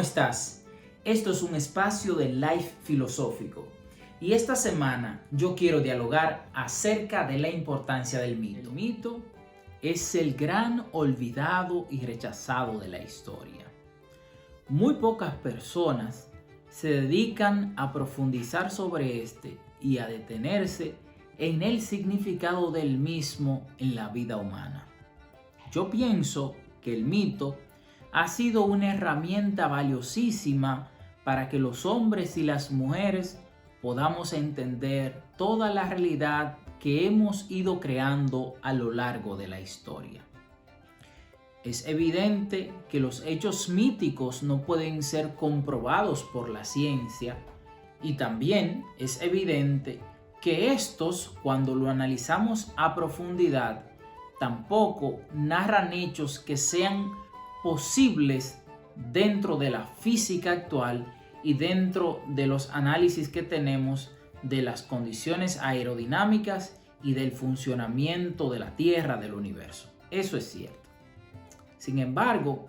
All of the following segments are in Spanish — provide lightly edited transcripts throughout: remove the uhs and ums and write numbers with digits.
¿cómo estás? Esto es un espacio de Life filosófico y esta semana yo quiero dialogar acerca de la importancia del mito. El mito es el gran olvidado y rechazado de la historia. Muy pocas personas se dedican a profundizar sobre este y a detenerse en el significado del mismo en la vida humana. Yo pienso que el mito ha sido una herramienta valiosísima para que los hombres y las mujeres podamos entender toda la realidad que hemos ido creando a lo largo de la historia. Es evidente que los hechos míticos no pueden ser comprobados por la ciencia y también es evidente que estos, cuando lo analizamos a profundidad, tampoco narran hechos que sean posibles dentro de la física actual y dentro de los análisis que tenemos de las condiciones aerodinámicas y del funcionamiento de la Tierra, del universo. Eso es cierto. Sin embargo,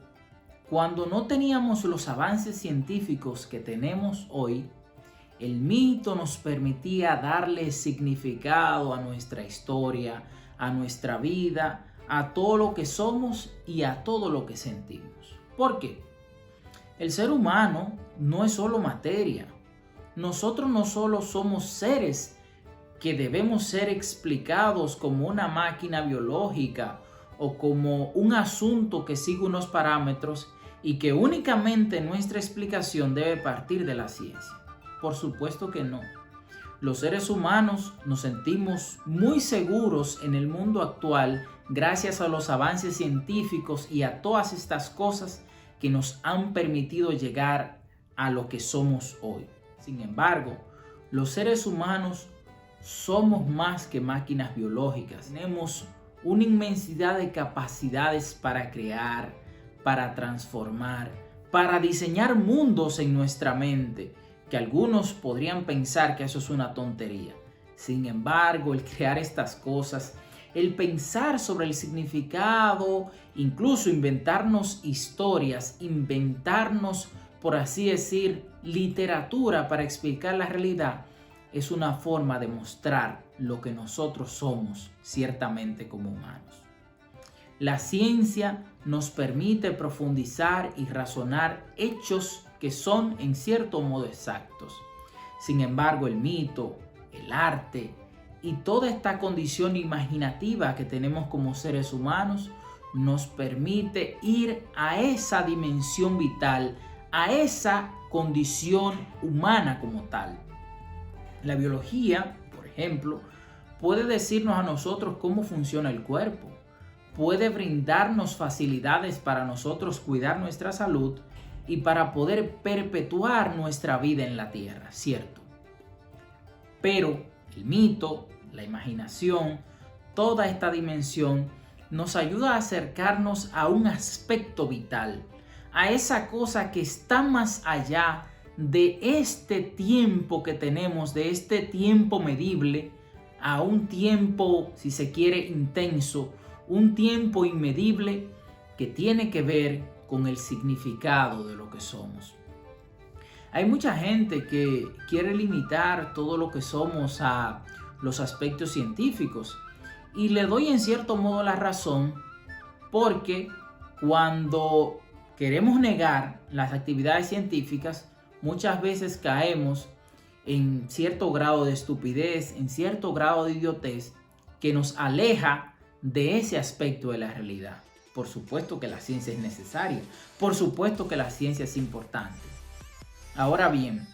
cuando no teníamos los avances científicos que tenemos hoy, el mito nos permitía darle significado a nuestra historia, a nuestra vida, a todo lo que somos y a todo lo que sentimos. ¿Por qué? El ser humano no es solo materia. Nosotros no solo somos seres que debemos ser explicados como una máquina biológica o como un asunto que sigue unos parámetros y que únicamente nuestra explicación debe partir de la ciencia. Por supuesto que no. Los seres humanos nos sentimos muy seguros en el mundo actual gracias a los avances científicos y a todas estas cosas que nos han permitido llegar a lo que somos hoy. Sin embargo, los seres humanos somos más que máquinas biológicas. Tenemos una inmensidad de capacidades para crear, para transformar, para diseñar mundos en nuestra mente, que algunos podrían pensar que eso es una tontería. Sin embargo, el crear estas cosas, el pensar sobre el significado, incluso inventarnos historias, inventarnos, por así decir, literatura para explicar la realidad, es una forma de mostrar lo que nosotros somos ciertamente como humanos. La ciencia nos permite profundizar y razonar hechos que son en cierto modo exactos. Sin embargo, el mito, el arte y toda esta condición imaginativa que tenemos como seres humanos nos permite ir a esa dimensión vital, a esa condición humana como tal. La biología, por ejemplo, puede decirnos a nosotros cómo funciona el cuerpo, puede brindarnos facilidades para nosotros cuidar nuestra salud y para poder perpetuar nuestra vida en la tierra, ¿cierto? Pero el mito, la imaginación, toda esta dimensión nos ayuda a acercarnos a un aspecto vital, a esa cosa que está más allá de este tiempo que tenemos, de este tiempo medible, a un tiempo, si se quiere, intenso, un tiempo inmedible que tiene que ver con el significado de lo que somos. Hay mucha gente que quiere limitar todo lo que somos a los aspectos científicos y le doy en cierto modo la razón, porque cuando queremos negar las actividades científicas muchas veces caemos en cierto grado de estupidez, en cierto grado de idiotez que nos aleja de ese aspecto de la realidad. Por supuesto que la ciencia es necesaria, por supuesto que la ciencia es importante. Ahora bien,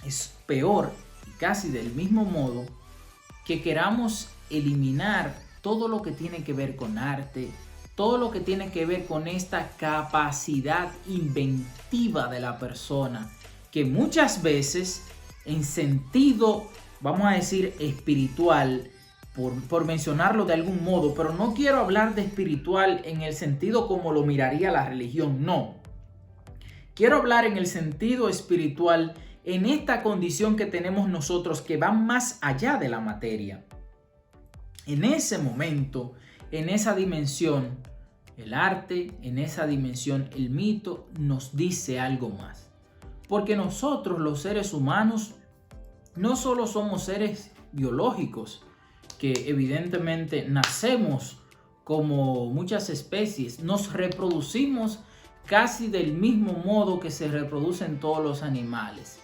es peor y casi del mismo modo que queramos eliminar todo lo que tiene que ver con arte, todo lo que tiene que ver con esta capacidad inventiva de la persona, que muchas veces en sentido, vamos a decir, espiritual, por mencionarlo de algún modo, pero no quiero hablar de espiritual en el sentido como lo miraría la religión, no. Quiero hablar en el sentido espiritual, en esta condición que tenemos nosotros que va más allá de la materia. En ese momento, en esa dimensión, El arte, en esa dimensión, el mito, nos dice algo más. Porque nosotros, los seres humanos, no solo somos seres biológicos, que evidentemente nacemos como muchas especies, nos reproducimos casi del mismo modo que se reproducen todos los animales.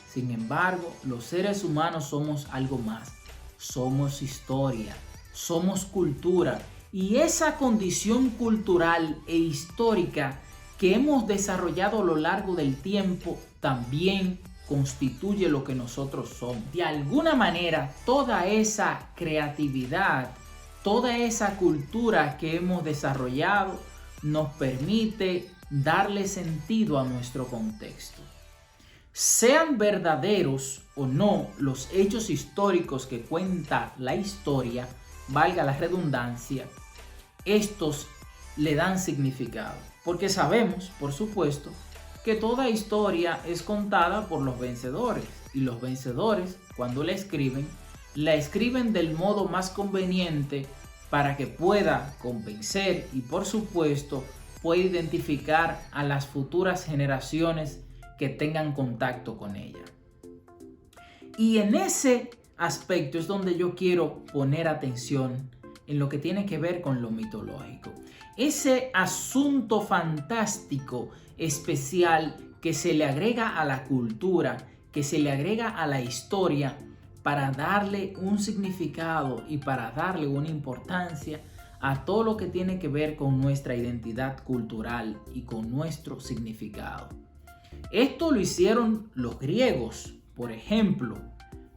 Sin embargo, los seres humanos somos algo más. Somos historia, somos cultura, y esa condición cultural e histórica que hemos desarrollado a lo largo del tiempo también constituye lo que nosotros somos. De alguna manera, toda esa creatividad, toda esa cultura que hemos desarrollado nos permite darle sentido a nuestro contexto. Sean verdaderos o no los hechos históricos que cuenta la historia, valga la redundancia, estos le dan significado. Porque sabemos, por supuesto, que toda historia es contada por los vencedores. Y los vencedores, cuando la escriben del modo más conveniente para que pueda convencer y, por supuesto, pueda identificar a las futuras generaciones que tengan contacto con ella. Y en ese aspecto es donde yo quiero poner atención en lo que tiene que ver con lo mitológico. Ese asunto fantástico, especial, que se le agrega a la cultura, que se le agrega a la historia para darle un significado y para darle una importancia a todo lo que tiene que ver con nuestra identidad cultural y con nuestro significado. Esto lo hicieron los griegos, por ejemplo.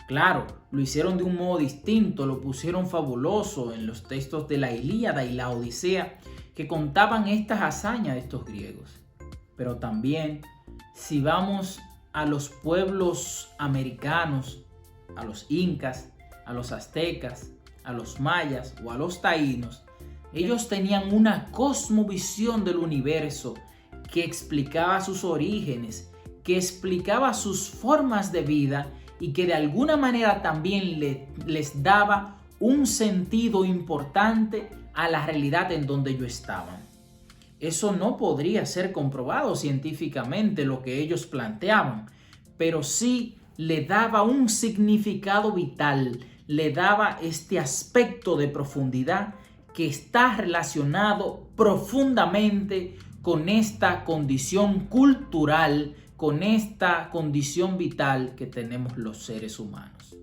Claro, lo hicieron de un modo distinto, lo pusieron fabuloso en los textos de la Ilíada y la Odisea que contaban estas hazañas de estos griegos. Pero también, si vamos a los pueblos americanos, a los incas, a los aztecas, a los mayas o a los taínos, ellos tenían una cosmovisión del universo que explicaba sus orígenes, que explicaba sus formas de vida y que de alguna manera también les daba un sentido importante a la realidad en donde ellos estaban. Eso no podría ser comprobado científicamente lo que ellos planteaban, pero sí le daba un significado vital, le daba este aspecto de profundidad que está relacionado profundamente con esta condición cultural, con esta condición vital que tenemos los seres humanos.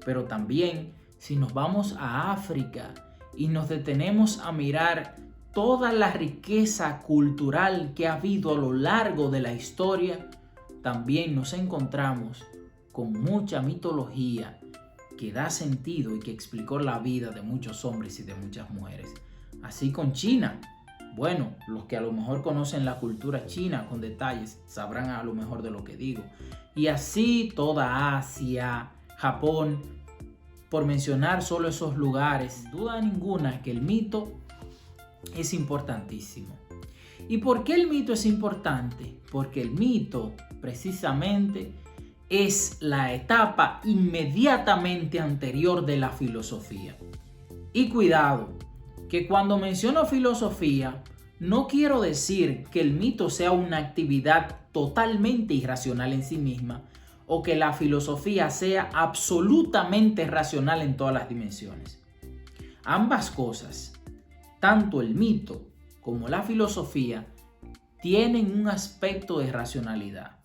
Pero también, si nos vamos a África y nos detenemos a mirar toda la riqueza cultural que ha habido a lo largo de la historia, también nos encontramos con mucha mitología que da sentido y que explicó la vida de muchos hombres y de muchas mujeres. Así con China. Bueno, los que a lo mejor conocen la cultura china con detalles sabrán a lo mejor de lo que digo. Y así toda Asia, Japón, por mencionar solo esos lugares. Sin duda ninguna que el mito es importantísimo. ¿Y por qué el mito es importante? Porque el mito precisamente es la etapa inmediatamente anterior de la filosofía. Y cuidado, que cuando menciono filosofía, no quiero decir que el mito sea una actividad totalmente irracional en sí misma o que la filosofía sea absolutamente racional en todas las dimensiones. Ambas cosas, tanto el mito como la filosofía, tienen un aspecto de racionalidad.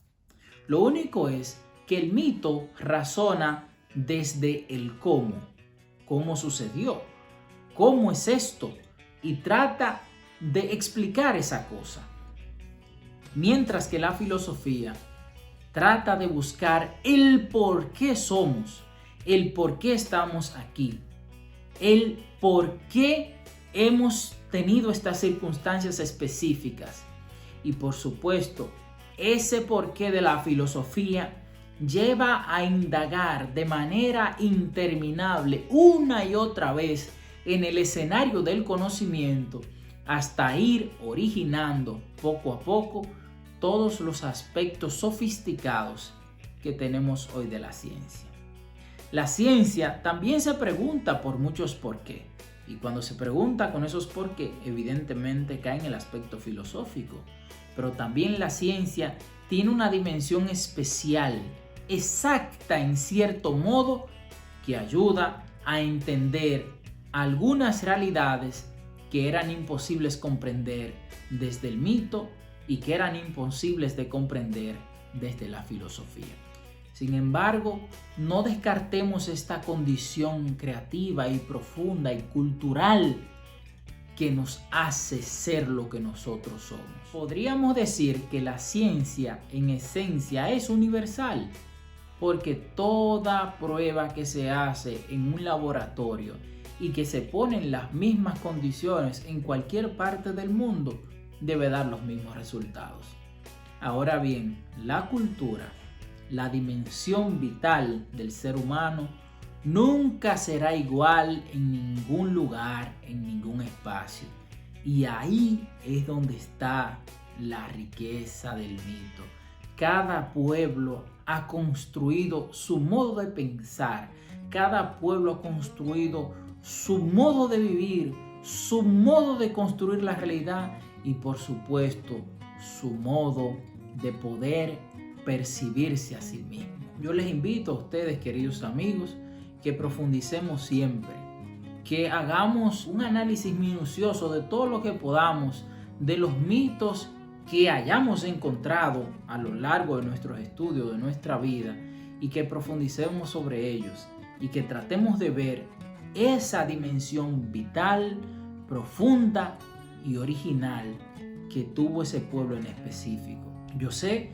Lo único es que el mito razona desde el cómo sucedió, cómo es esto, y trata de explicar esa cosa. Mientras que la filosofía trata de buscar el por qué somos, el por qué estamos aquí, el por qué hemos tenido estas circunstancias específicas. Y por supuesto, ese porqué de la filosofía lleva a indagar de manera interminable una y otra vez en el escenario del conocimiento hasta ir originando poco a poco todos los aspectos sofisticados que tenemos hoy de la ciencia. La ciencia también se pregunta por muchos por qué. Y cuando se pregunta con esos por qué, evidentemente cae en el aspecto filosófico. Pero también la ciencia tiene una dimensión especial, exacta en cierto modo, que ayuda a entender algunas realidades que eran imposibles comprender desde el mito y que eran imposibles de comprender desde la filosofía. Sin embargo, no descartemos esta condición creativa y profunda y cultural que nos hace ser lo que nosotros somos. Podríamos decir que la ciencia en esencia es universal, porque toda prueba que se hace en un laboratorio y que se pone en las mismas condiciones en cualquier parte del mundo debe dar los mismos resultados. Ahora bien, la cultura, la dimensión vital del ser humano, nunca será igual en ningún lugar, en ningún espacio. Y ahí es donde está la riqueza del mito. Cada pueblo ha construido su modo de pensar, cada pueblo ha construido su modo de vivir, su modo de construir la realidad y por supuesto su modo de poder percibirse a sí mismo. Yo les invito a ustedes, queridos amigos, que profundicemos siempre, que hagamos un análisis minucioso de todo lo que podamos, de los mitos que hayamos encontrado a lo largo de nuestros estudios, de nuestra vida, y que profundicemos sobre ellos y que tratemos de ver esa dimensión vital, profunda y original que tuvo ese pueblo en específico. Yo sé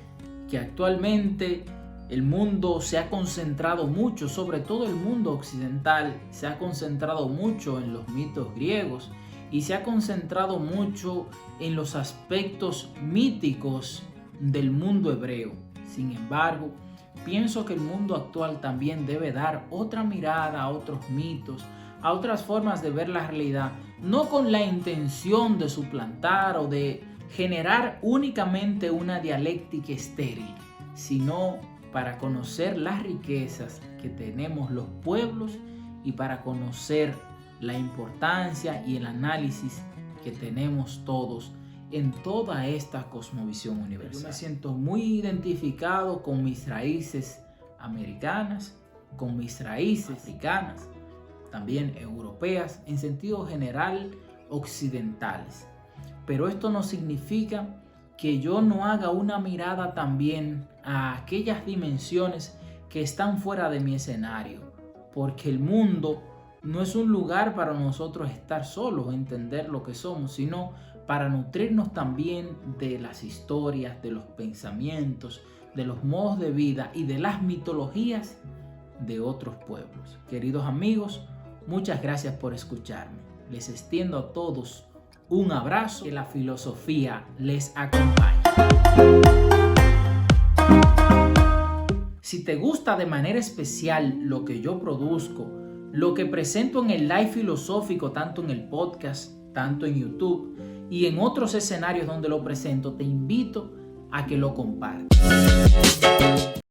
que actualmente el mundo se ha concentrado mucho, sobre todo el mundo occidental, se ha concentrado mucho en los mitos griegos y se ha concentrado mucho en los aspectos míticos del mundo hebreo. Sin embargo, pienso que el mundo actual también debe dar otra mirada a otros mitos, a otras formas de ver la realidad, no con la intención de suplantar o de generar únicamente una dialéctica estéril, sino para conocer las riquezas que tenemos los pueblos y para conocer la importancia y el análisis que tenemos todos en toda esta cosmovisión universal. Yo me siento muy identificado con mis raíces americanas, con mis raíces africanas, también europeas, en sentido general occidentales. Pero esto no significa que yo no haga una mirada también a aquellas dimensiones que están fuera de mi escenario, porque el mundo no es un lugar para nosotros estar solos, entender lo que somos, sino para nutrirnos también de las historias, de los pensamientos, de los modos de vida y de las mitologías de otros pueblos. Queridos amigos, muchas gracias por escucharme. Les extiendo a todos un abrazo, que la filosofía les acompañe. Si te gusta de manera especial lo que yo produzco, lo que presento en el live filosófico, tanto en el podcast, tanto en YouTube y en otros escenarios donde lo presento, te invito a que lo compartas.